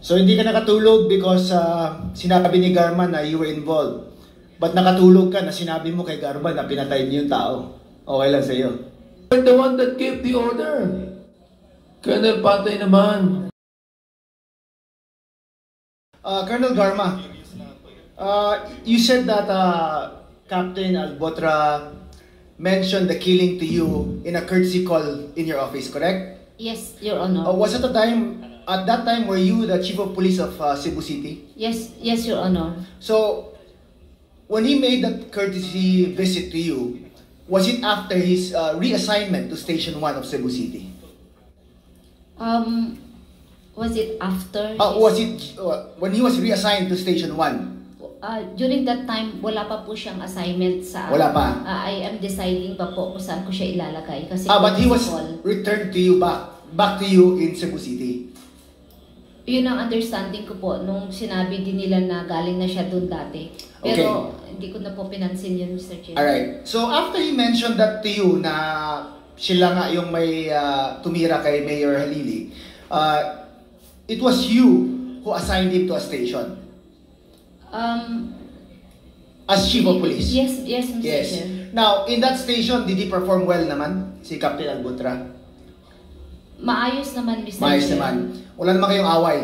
So hindi ka nakatulog because sinabi ni Garma na you were involved. But nakatulog ka na sinabi mo kay Garma na pinatay niyo yung tao. Okay lang sa'yo. I'm the one that gave the order. Colonel Patay naman. Colonel Garma, you said that Captain Albotra mentioned the killing to you in a courtesy call in your office, correct? Yes, Your Honor. Was it at that time were you the Chief of Police of Cebu City? Yes, Your Honor. So, when he made that courtesy visit to you, was it after his reassignment to Station 1 of Cebu City? Was it after? Was it when he was reassigned to Station 1? During that time, wala pa po siyang assignment sa... Wala pa? I am deciding pa po kung saan ko siya ilalagay. Kasi but he was returned to you back to you in Cebu City? Yun ang understanding ko po nung sinabi din nila na galing na siya doon dati. Pero hindi ko na po pinansin yun, Mr. Chair. Alright. So after he mentioned that to you na sila nga yung may tumira kay Mayor Halili, it was you who assigned him to a station? As Chief of Police? Yes, Mr. Chair. Now, in that station, did he perform well naman, si Captain Albotra? Maayos naman, Mr. Maayos Chair. naman. Wala naman kayong away?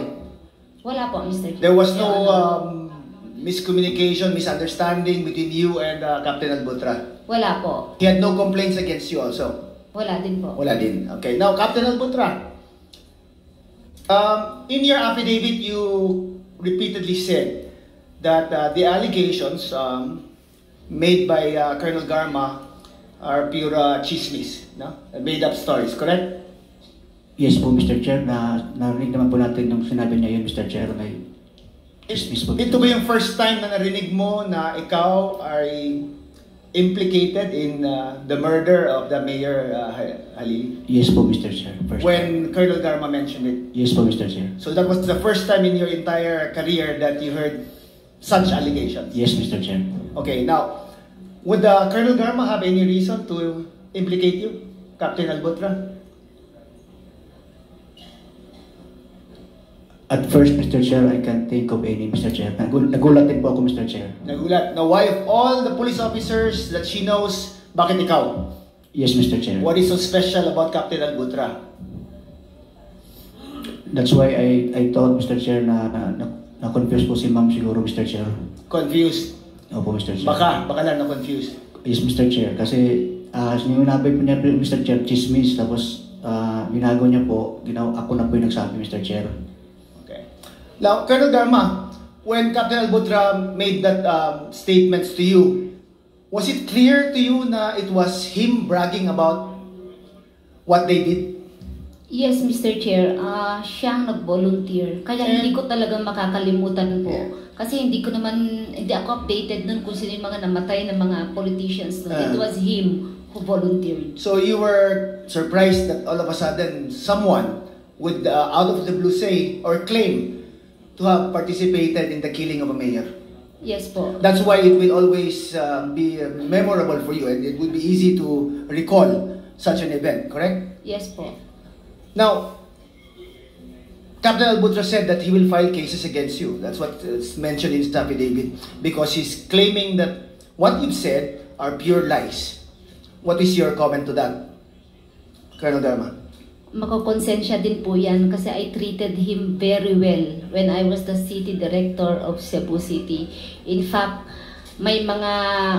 Wala po, Mr. Chair. There was no miscommunication, misunderstanding between you and Captain Albotra? Wala po. He had no complaints against you also? Wala din po. Wala din. Okay. Now, Captain Albotra, in your affidavit, you repeatedly said that the allegations made by Colonel Garma are pure chismis, no? Made-up stories, correct? Yes po, Mr. Chair. Narinig naman po natin nung sinabi niya yun, Mr. Chair. May chismis po. Ito ba yung first time na narinig mo na ikaw ay implicated in the murder of the Mayor Halili? Yes po, Mr. Chair. When Colonel Garma mentioned it? Yes po, Mr. Chair. So that was the first time in your entire career that you heard such allegations? Yes, Mr. Chair. Okay, now, would Colonel Garma have any reason to implicate you, Captain Albotra? At first, Mr. Chair, I can't think of any, Mr. Chair. Nagulat din po ako, Mr. Chair. Nagulat. Now, why of all the police officers that she knows, bakit ikaw? Yes, Mr. Chair. What is so special about Captain Albotra? That's why I thought, Mr. Chair, na-confuse po si ma'am siguro, Mr. Chair. Confused? Opo, Mr. Chair. Baka lang na-confused? Yes, Mr. Chair. Kasi sinabi po niya, Mr. Chair, chismis. Tapos binago niya po, ako na po yung nagsabi, Mr. Chair. Okay. Now, Colonel Garma, when Captain Albotra made that statements to you, was it clear to you na it was him bragging about what they did? Yes, Mr. Chair. Siyang nag-volunteer. Kaya hindi ko talagang makakalimutan po. Kasi hindi ako updated nun kung sino yung mga namatay ng mga politicians nun. It was him who volunteered. So you were surprised that all of a sudden someone would out of the blue say or claim to have participated in the killing of a mayor? Yes po. That's why it will always be memorable for you and it would be easy to recall such an event, correct? Yes po. Now, Captain Albotra said that he will file cases against you. That's what is mentioned in his affidavit because he's claiming that what you've said are pure lies. What is your comment to that, Colonel Garma? Makokonsensya din po yan kasi I treated him very well when I was the city director of Cebu City. In fact, may mga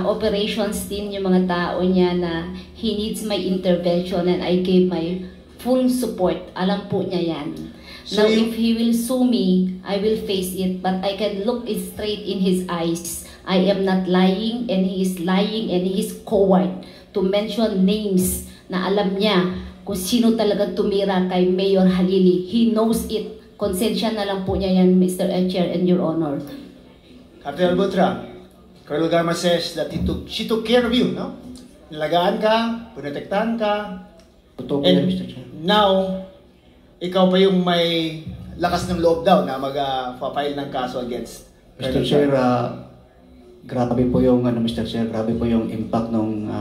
operations din yung mga tao niya na he needs my intervention and I gave my full support. Alam po niya yan. So now, if he will sue me, I will face it. But I can look it straight in his eyes. I am not lying and he is lying and he is coward to mention names na alam niya kung sino talaga tumira kay Mayor Halili. He knows it. Konsensya na lang po niya yan, Mr. Chair and Your Honor. Captain Albotra, Colonel Garma says that she took care of you, no? Nilagaan ka, protektahan ka. And Mr. Chair. Now, ikaw pa yung may lakas ng loob daw na mag-file ng kaso against Mr. Chair, grabe po yung Mr. Chair, grabe po yung impact nung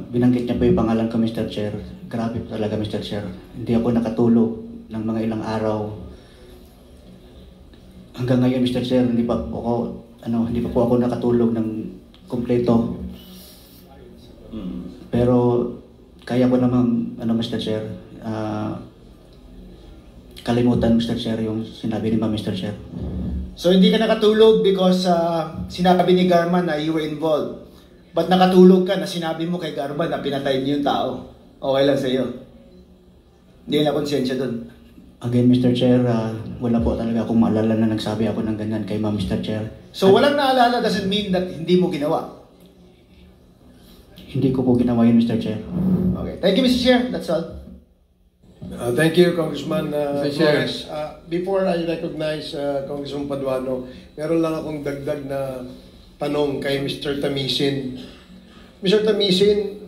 binanggit niya po yung pangalan ko, Mr. Chair. Grabe po talaga, Mr. Chair. Hindi ako nakatulog ng mga ilang araw. Hanggang ngayon, Mr. Chair, hindi pa po ako nakatulog ng kumpleto. Pero kaya ko namang, Mr. Chair, kalimutan, Mr. Chair, yung sinabi ni Mr. Chair. So hindi ka nakatulog because sinabi ni Garma na you were involved. But nakatulog ka na sinabi mo kay Garma na pinatay niyo yung tao. Okay lang sa iyo. Hindi na konsensya doon. Again, Mr. Chair, wala po talaga akong maalala na nagsabi ako ng ganyan kay Mr. Chair. So walang naalala doesn't mean that hindi mo ginawa. Hindi ko po ginawa yun, Mr. Chair. Okay. Thank you, Mr. Chair. That's all. Thank you, Congressman Chair. Flores. Before I recognize Congressman Paduano, meron lang akong dagdag na tanong kay Mr. Tamisin. Mr. Tamisin,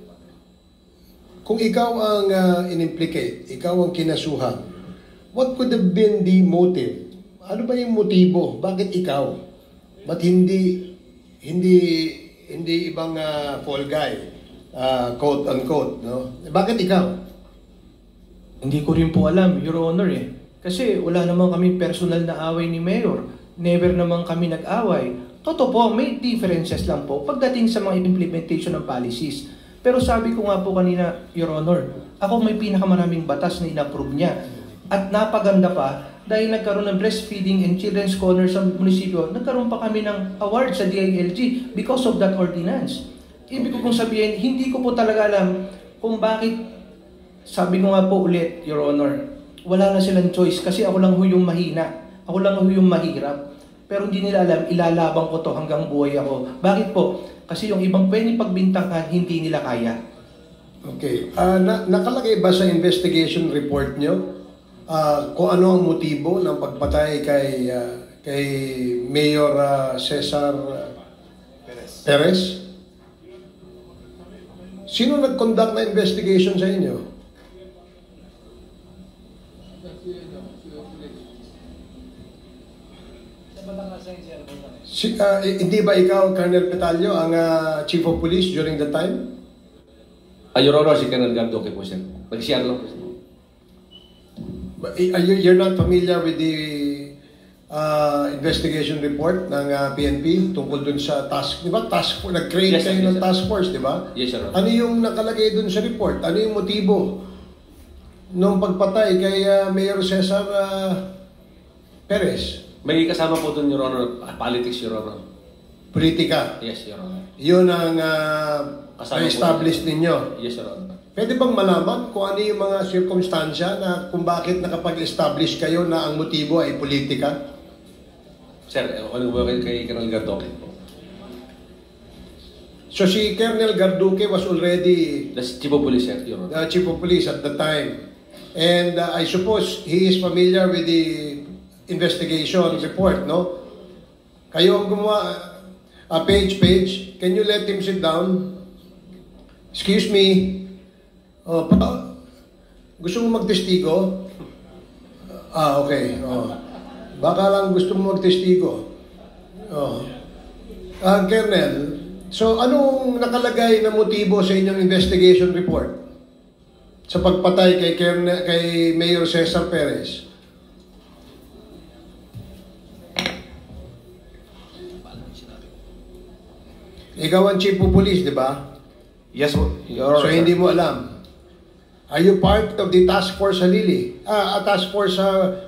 kung ikaw ang in-implicate, ikaw ang kinasuhan, what could have been the motive? Ano ba yung motibo? Bakit ikaw? Ba't hindi ibang fall guy, quote unquote, no? Bakit ikaw? Hindi ko rin po alam, Your Honor Kasi wala naman kami personal na away ni Mayor. Never naman kami nag-away. Totoo po, may differences lang po pagdating sa mga implementation ng policies. Pero sabi ko nga po kanina, Your Honor, ako may pinakamaraming batas na in-approve niya. At napaganda pa, dahil nagkaroon ng breastfeeding and children's corner sa munisipyo, nagkaroon pa kami ng award sa DILG because of that ordinance. Ibig ko pong sabihin, hindi ko po talaga alam kung bakit. Sabi ko nga po ulit, Your Honor, wala na silang choice kasi ako lang ho yung mahina. Ako lang ho yung mahirap. Pero hindi nila alam, ilalabang ko to hanggang buhay ako. Bakit po? Kasi yung ibang pwedeng pagbintangan, hindi nila kaya. Okay. Nakalagay ba sa investigation report nyo kung ano ang motibo ng pagpatay kay Mayor Cesar Perez? Sino nag-conduct na investigation sa inyo? Hindi ba ikaw, Colonel Petalio, ang Chief of Police during the time? Your Honor, si Colonel Gardoque po siya. Nag-share lang po siya. You're not familiar with the investigation report ng PNP tungkol dun sa task, di ba? Nag-create Yes, kayo yes, ng sir. task force, di ba? Yes, sir. Ano yung nakalagay dun sa report? Ano yung motibo nung pagpatay kay Mayor Cesar Perez? May kasama po doon, Your Honor, politics, Your Honor. Politika. Yes, Your Honor. Yun ang Kasama po na-establish ninyo. Yes, Your Honor. Pwede bang malaman kung ano yung mga sirkumstansya na kung bakit nakapag-establish kayo na ang motibo ay politika? Sir, ano ba kay Colonel Gardoque po? So si Colonel Garduque was already That's Chief of Police, sir, Your Honor. the Chief of Police at the time. And I suppose he is familiar with the investigation report, no? Kayo ang gumawa, page, can you let him sit down? Excuse me. Gusto mo magtestigo? Okay. Baka lang gusto mo magtestigo. Colonel, so anong nakalagay na motibo sa inyong investigation report sa pagpatay kay Mayor Cesar Perez? Ikaw ang Chief of Police, di ba? Yes, Your Honor. So hindi mo alam. Are you part of the task force Halili? Task force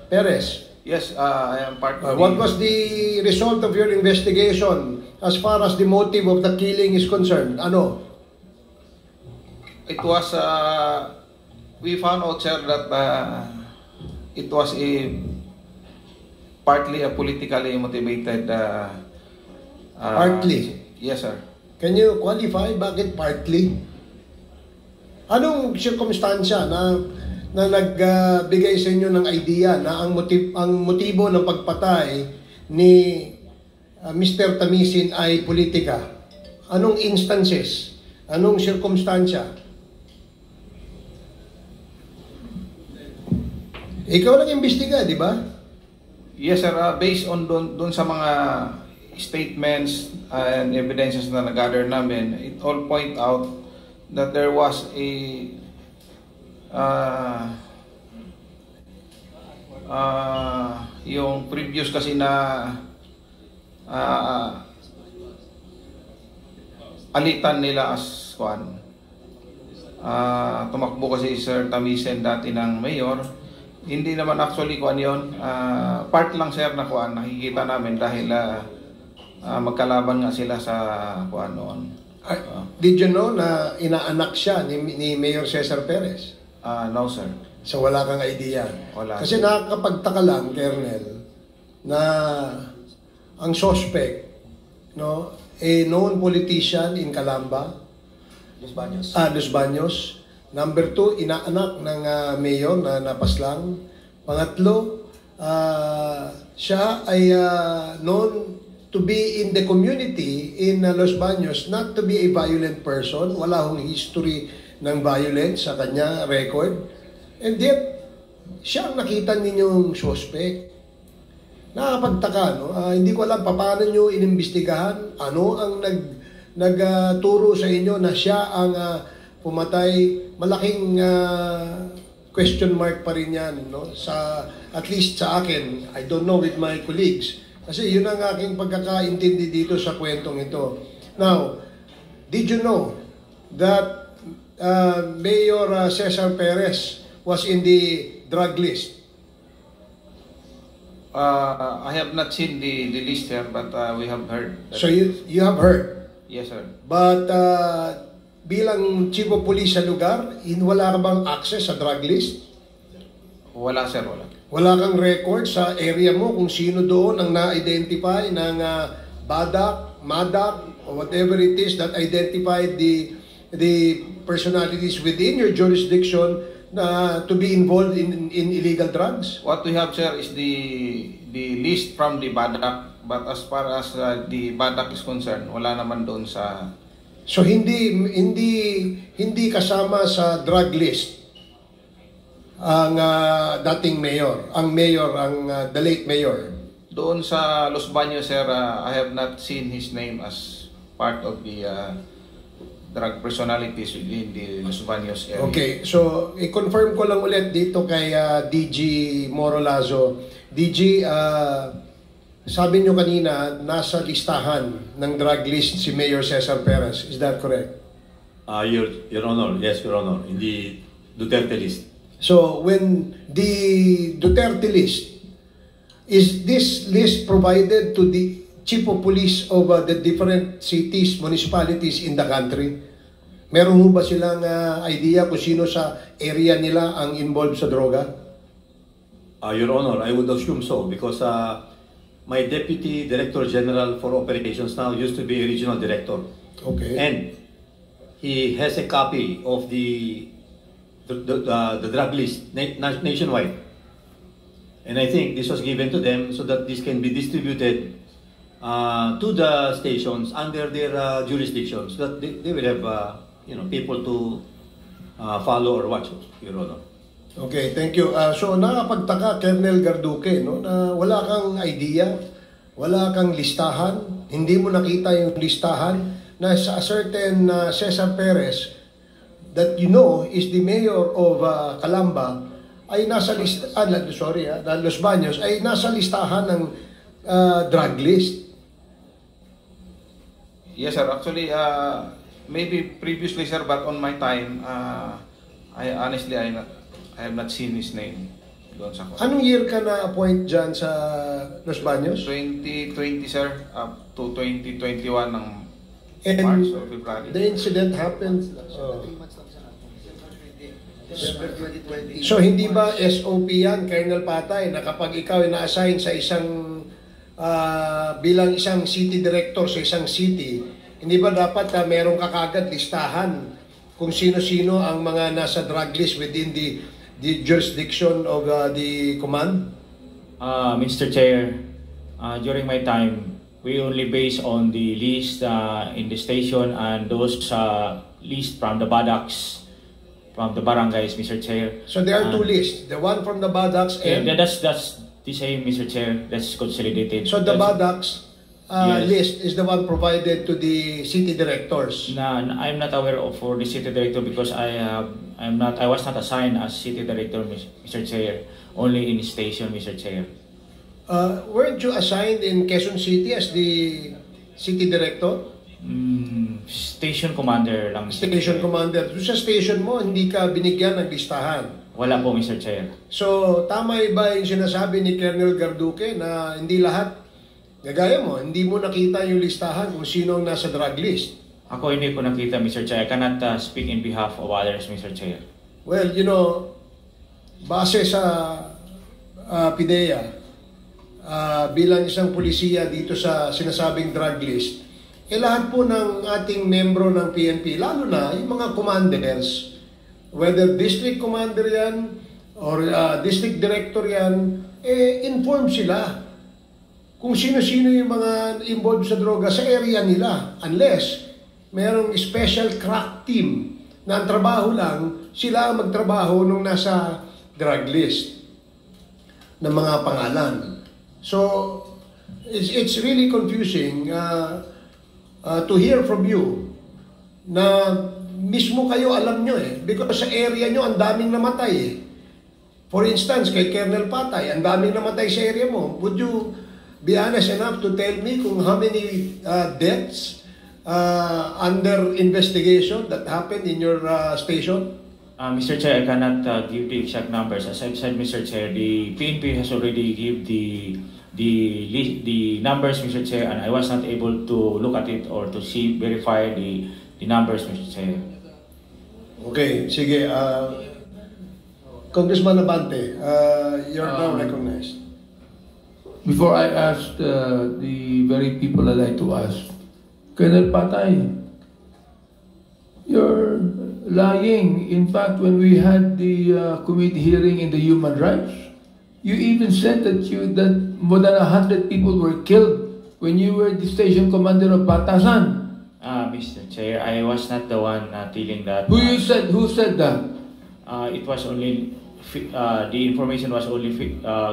Perez? Yes, I am part of What was the result of your investigation as far as the motive of the killing is concerned? Ano? It was, we found out, sir, that it was partly a politically motivated Partly? Yes, sir. Can you qualify bakit partly? Anong sirkumstansya na nagbigay sa inyo ng idea na ang motibo ng pagpatay ni Mr. Tamisin ay politika? Anong instances? Anong sirkumstansya? Ikaw nag-imbestiga, di ba? Yes, sir. Based on doon sa mga statements and evidences na nag-gather namin, it all point out that there was Yung previous kasi na alitan nila as kuan. Tumakbo kasi Sir Tamisen dati ng mayor. Hindi naman actually kuan yon. Part lang sir na kuan nakikita namin dahil magkalaban nga sila sa kuan noon. Did you know na inaanak siya ni Mayor Cesar Perez? No sir. So wala kang idea. Wala. Kasi nakakapagtaka lang, Colonel, na ang suspect, no, a known politician in Calamba, Los Baños. Number 2, inaanak ng mayor na napaslang. Pangatlo, siya ay known to be in the community in Los Baños, not to be a violent person. Wala hong history ng violence sa kanya record. And yet, siya ang nakita ninyong suspect. Nakakapagtaka, no? Hindi ko alam paano nyo inimbestigahan, ano ang nagturo sa inyo na siya ang pumatay. Malaking question mark pa rin yan, no? At least sa akin, I don't know with my colleagues. Kasi yun ang aking pagkakaintindi dito sa kwentong ito. Now, did you know that Mayor Cesar Perez was in the drug list? I have not seen the list here, but we have heard. So you have heard? Yes, sir. But bilang chief of police sa lugar, wala ka bang access sa drug list? Wala, sir, wala. Wala kang record sa area mo kung sino doon ang na-identify ng BADAC, MADAC, or whatever it is that identified the personalities within your jurisdiction to be involved in illegal drugs? What we have, sir, is the list from the BADAC, but as far as the BADAC is concerned, wala naman doon sa... So hindi kasama sa drug list ang dating mayor, the late mayor. Doon sa Los Baños, sir, I have not seen his name as part of the drug personalities within the Los Baños area. Okay, so i-confirm ko lang ulit dito kay DG Morolazo. DG, sabi nyo kanina, nasa listahan ng drug list si Mayor Cesar Perez. Is that correct? Your Honor, yes, Your Honor, in the Duterte list. So when the Duterte list, is this list provided to the chief of police of the different cities, municipalities in the country? Meron mo ba silang idea kung sino sa area nila ang involved sa droga? Your Honor, I would assume so because my Deputy Director General for Operations now used to be a regional director. Okay. And he has a copy of the drug list nationwide. And I think this was given to them so that this can be distributed to the stations under their jurisdiction so that they will have people to follow or watch, Your Honor. Okay, thank you. So nakapagtaka, Colonel Garduque, no, na wala kang idea, wala kang listahan, hindi mo nakita yung listahan na sa certain Cesar Perez that you know is the mayor of Calamba ay nasa Los Baños ay nasa listahan ng drug list. Yes, sir. Actually, maybe previously, sir, but on my time, I honestly I have not seen his name doon sa... Anong year ka na-appoint dyan sa Los Baños? 2020, sir, up to 2021 ng And March or February. the incident happened... So hindi ba SOP yan, Colonel Patay, na kapag ikaw ay na-assign sa isang bilang isang city director sa isang city, hindi ba dapat meron ka kagad listahan kung sino-sino ang mga nasa drug list within the jurisdiction of the command? Mr. Chair, during my time, we only base on the list in the station and those list from the BADACs, from the barangays, Mr. Chair. So there are two lists, the one from the BADACs and... That's the same, Mr. Chair. That's consolidated. So the BADACs yes. list is the one provided to the city directors? I'm not aware of for the city director because I was not assigned as city director, Mr. Chair. only in station, Mr. Chair. Weren't you assigned in Quezon City as the city director? Station commander lang, Mr. Station Chair. commander. Doon sa station mo, hindi ka binigyan ng listahan. Wala po, Mr. Chair. So, tama ba yung sinasabi ni Colonel Garduque na hindi lahat, gagaya mo, hindi mo nakita yung listahan kung sino ang nasa drug list? Ako hindi ko nakita, Mr. Chair. I cannot speak in behalf of others, Mr. Chair. Well, you know, base sa PIDEA, bilang isang pulisiya dito sa sinasabing drug list, lahat po ng ating membro ng PNP, lalo na yung mga commanders, whether district commander yan or district director yan, inform sila kung sino-sino yung mga involved sa droga sa area nila. Unless mayroong special crack team na ang trabaho lang, sila ang magtrabaho nung nasa drug list ng mga pangalan. So, it's really confusing to hear from you na mismo kayo alam nyo because sa area nyo ang daming namatay For instance, kay Colonel Patay, ang daming namatay sa area mo. Would you be honest enough to tell me kung how many deaths under investigation that happened in your station? Mr. Chair, I cannot give the exact numbers. As I've said, Mr. Chair, the PNP has already given the numbers, Mr. Chair, and I was not able to look at it or to verify the numbers, Mr. Chair. Okay, sige. Congressman Abante, you're now recognized. Before I ask the very people I'd like to ask, Colonel Patay, you're lying. In fact, when we had the committee hearing in the human rights, you even said that more than 100 people were killed when you were the station commander of Batasan. Mr. Chair, I was not the one telling that. Who said that? It was only the information was only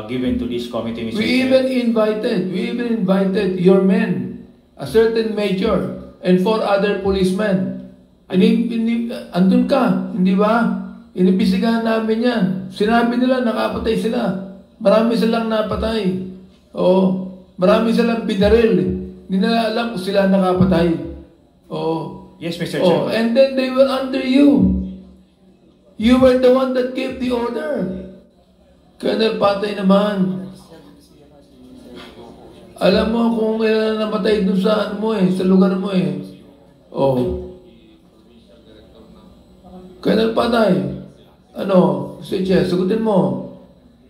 given to this committee, Mr. We Chair. even invited your men, a certain major, and 4 other policemen. Andun ka, hindi ba? Inibisigahan namin yan. Sinabi nila, nakapatay sila. Marami silang napatay. Oo. Marami silang binaril. Hindi nila alam kung sila nakapatay. Oo. Yes, Mr. Chair. And then they were under you. You were the one that gave the order. Colonel Patay naman. Alam mo kung ilan namatay dun sa sa lugar mo Oh. Colonel Patay, Mr. Chair, sagutin mo.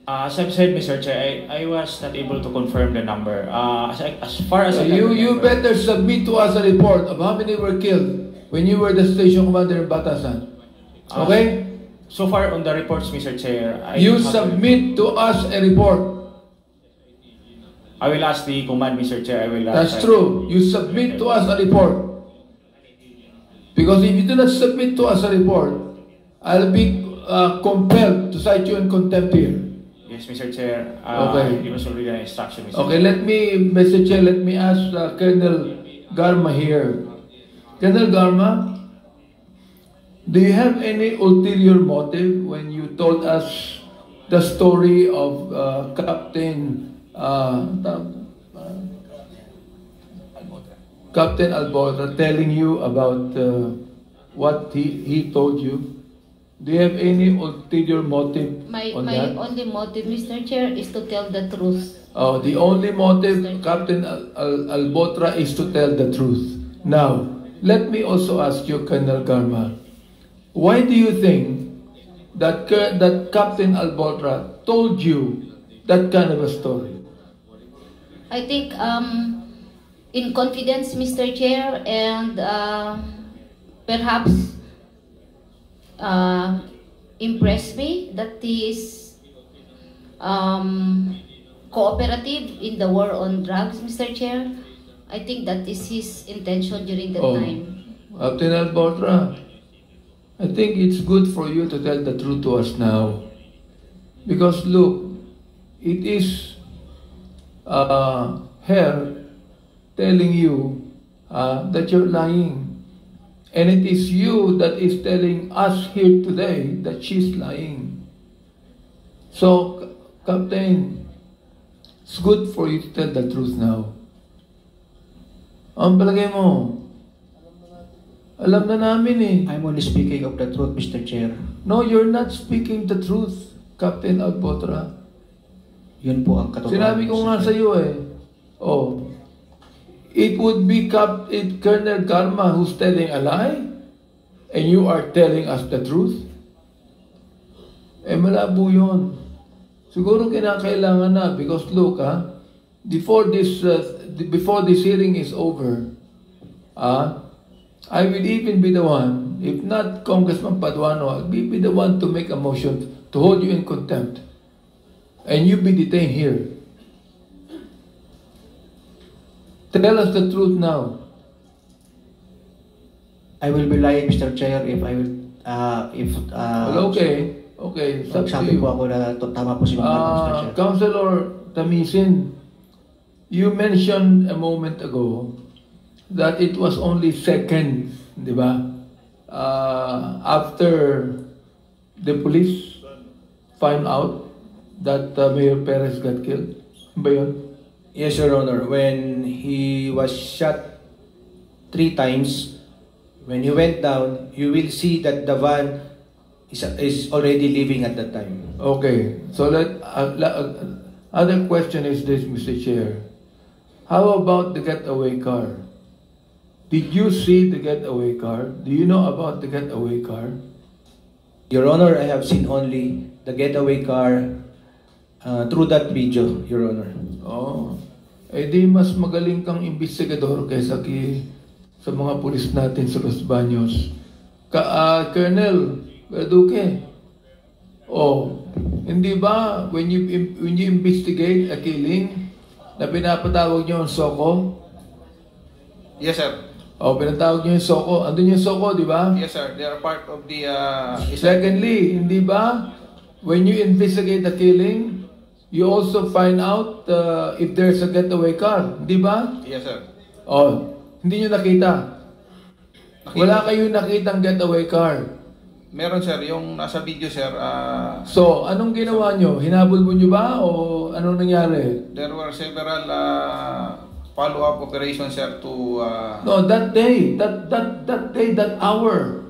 As I've said, Mr. Chair, I was not able to confirm the number. As far as I can You remember, better submit to us a report of how many were killed when you were the station commander in Batasan. Okay? So far on the reports, Mr. Chair, You submit to us a report. I will ask the command, Mr. Chair. That's true. You submit to us a report. Because if you do not submit to us a report, I'll be compelled to cite you in contempt here. Yes, Mr. Chair. Okay. It was already an instruction, Mr. Okay, Chair. Mr. Chair, let me ask Colonel Garma here. Colonel Garma, do you have any ulterior motive when you told us the story of Captain Albotra telling you about what he told you? Do you have any ulterior motive My on that? only motive, Mr. Chair, is to tell the truth. Oh, the only motive, Captain Albotra, is to tell the truth. Now, let me also ask you, Colonel Garma, why do you think that Captain Albotra told you that kind of a story? I think in confidence, Mr. Chair, and perhaps impressed me that he is cooperative in the war on drugs, Mr. Chair. I think that is his intention during that time. Captain Albotra, I think it's good for you to tell the truth to us now. Because look, it is her telling you that you're lying. And it is you that is telling us here today that she's lying. So, Captain, it's good for you to tell the truth now. Ang palagay mo, alam na namin eh. I'm only speaking of the truth, Mr. Chair. No, you're not speaking the truth, Captain Albotra. Yun po ang katotohanan. Sinabi ko nga sa iyo eh. Oh, it would be Colonel Garma who's telling a lie, and you are telling us the truth. Eh malabo yun. Siguro kinakailangan na because look before this hearing is over, I will even be the one, if not Congressman Paduano, I'll be the one to make a motion to hold you in contempt, and you be detained here. Tell us the truth now. I will be lying, Mr. Chair, if I will, Well, okay. It's up to sabi you. po ako na tama po si Mr. Chair. Councilor Tamisin, you mentioned a moment ago that it was only seconds, di ba? After the police found out that Mayor Perez got killed. Ba yun? Yes, Your Honor. When he was shot 3 times, when he went down, you will see that the van is already leaving at that time. Okay. So other question is this, Mr. Chair. How about the getaway car? Did you see the getaway car? Do you know about the getaway car? Your Honor, I have seen only the getaway car through that video, Your Honor. Oh. Eh di mas magaling kang investigador kaysa sa mga pulis natin sa Los Baños. Colonel Duque. Oh, hindi ba when you investigate a killing na pinapatawag niyo ang SOCO? Yes, sir. Oh, pinatawag niyo yung SOCO. Andun yung SOCO, di ba? Yes, sir. They are part of the... Secondly, hindi ba when you investigate the killing, you also find out if there's a getaway car, di ba? Yes, sir. Oh, hindi nyo nakita. Wala kayong nakitang getaway car. Meron, sir. Yung nasa video, sir. So, anong ginawa nyo? Hinabol mo nyo ba o anong nangyari? There were several follow-up operations, sir, to... No, that day, that hour.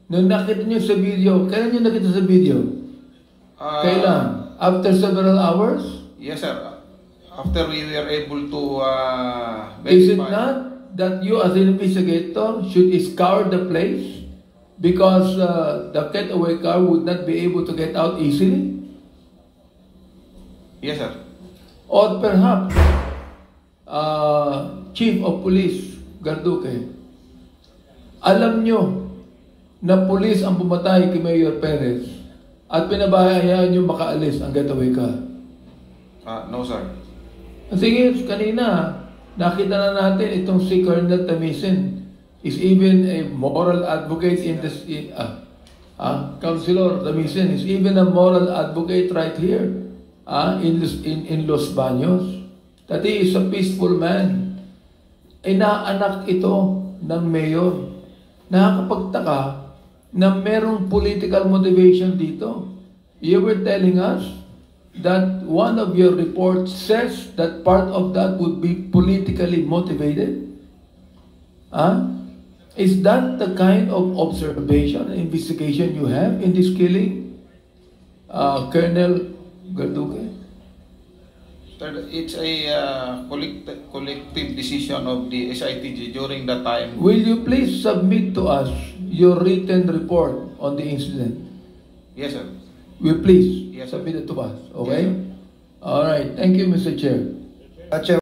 Nung nakita nyo sa video, kailan nyo nakita sa video? Kailan? After several hours? Yes, sir. After we were able to Is it verify. not that you as an investigator should scour the place because the getaway car would not be able to get out easily? Yes, sir. Or perhaps, Chief of Police Garduque, alam nyo na police ang pumatay kay Mayor Perez at pinabayaan nyo makaalis ang getaway car? No, sir. Sige, kanina, nakita na natin itong si Colonel Tamisin is even a moral advocate in this... Councilor Tamisin is even a moral advocate right here in Los Baños. That he is a peaceful man. Inaanak ito ng mayor. Nakakapagtaka na merong political motivation dito. You were telling us that one of your reports says that part of that would be politically motivated? Is that the kind of observation and investigation you have in this killing, Colonel Garduque? It's a collective decision of the SITG during that time. Will you please submit to us your written report on the incident? Yes, sir. Will please Yes, sir. submit it to us, okay? Yes, sir. All right. Thank you, Mr. Chair. Chair,